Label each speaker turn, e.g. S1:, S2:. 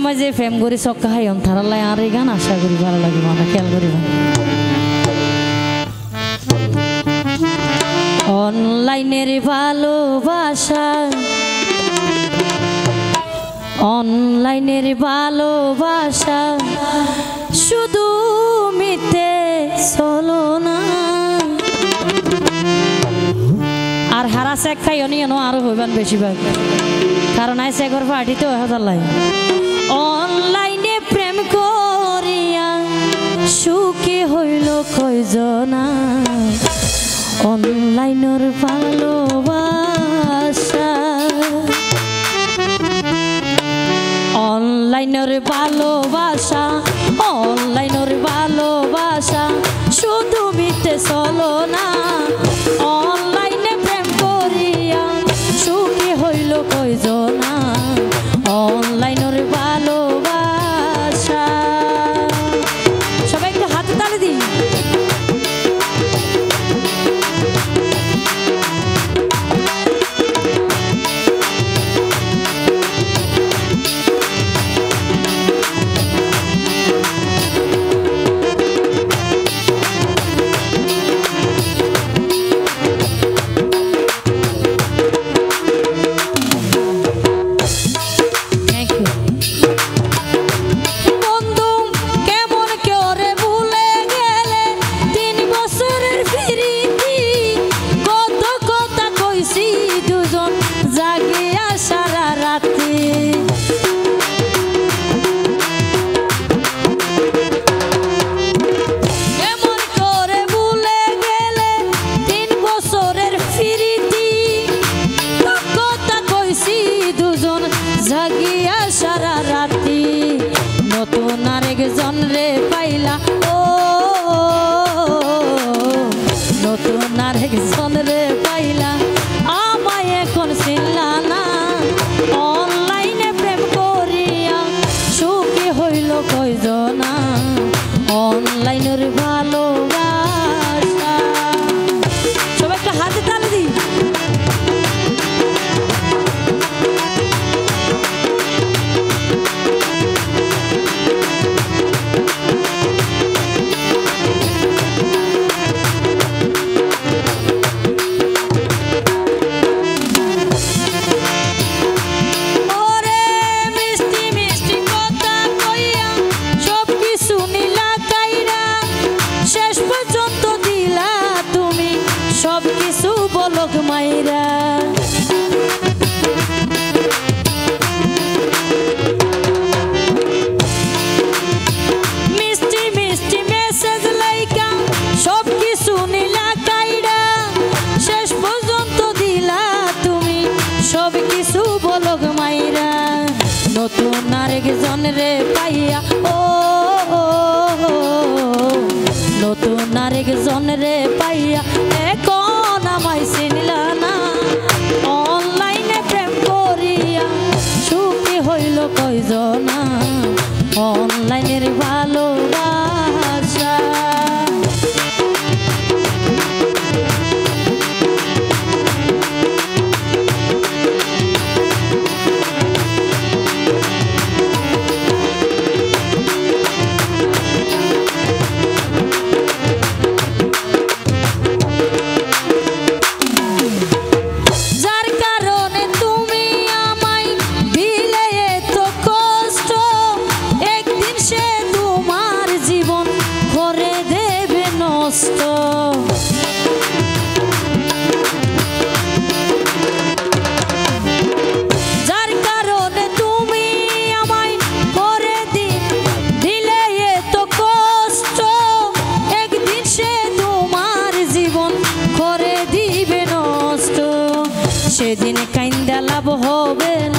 S1: সময় যে প্রেম করি চক্কা খাই থারালাই আর এই গান আশা করি ভালো লাগে মানে খেয়াল করি অনলাইনের ভালোবাসা অনলাইনের ভালোবাসা শুধু মিথ্যে চলো না আর হারাস এক খাই অনিয়ন আরো হইবান বেশিরভাগ কারণ আইসে একবার পার্টিতে হাজার লাই অনলাইনে প্রেম করিয়া সুখী হইল কয়জনা অনলাইনের ভালোবাসা অনলাইনের ভালোবাসা অনলাইনের ভালোবাসা শুধু মিথ্যে চলো না অনলাইনে প্রেম করিয়া সুখী হইল কয়জনা অনলাইনের ভালোবাসা সবাই একটু হাতে তালি দিই জাগিয়া সারা রাতি নতুন আরেকজন রে পাইলা ও নতুন আরেকজন রে পাইলা আমায় এখন চিনলা না অনলাইনে প্রেম করিয়া সুখী হইল কয়জনা অনলাইনের ভালোবাসা সবাই একটা হাতে তালি দিই সব কিছু বলক মাইরা মিষ্টি মিষ্টি মেসেজ লাইকা সব কিছু নীলা কাইরা শেষ পর্যন্ত দিলা তুমি সব কিছু বলক মাইরা নতুন আরেকজন রে পাইয়া ও নতুন আরেকজন রে পাইয়া এখন আমায় চিনলা না অনলাইনে প্রেম করিয়া সুখী হইল কয়জনা অনলাইনের ভালোবাসা যার কারণে তুমি আমায় করে দিলে এত কষ্ট একদিন সে তোমার জীবন করে দিবে নষ্ট সেদিন কাইন্দা লাভ হবে না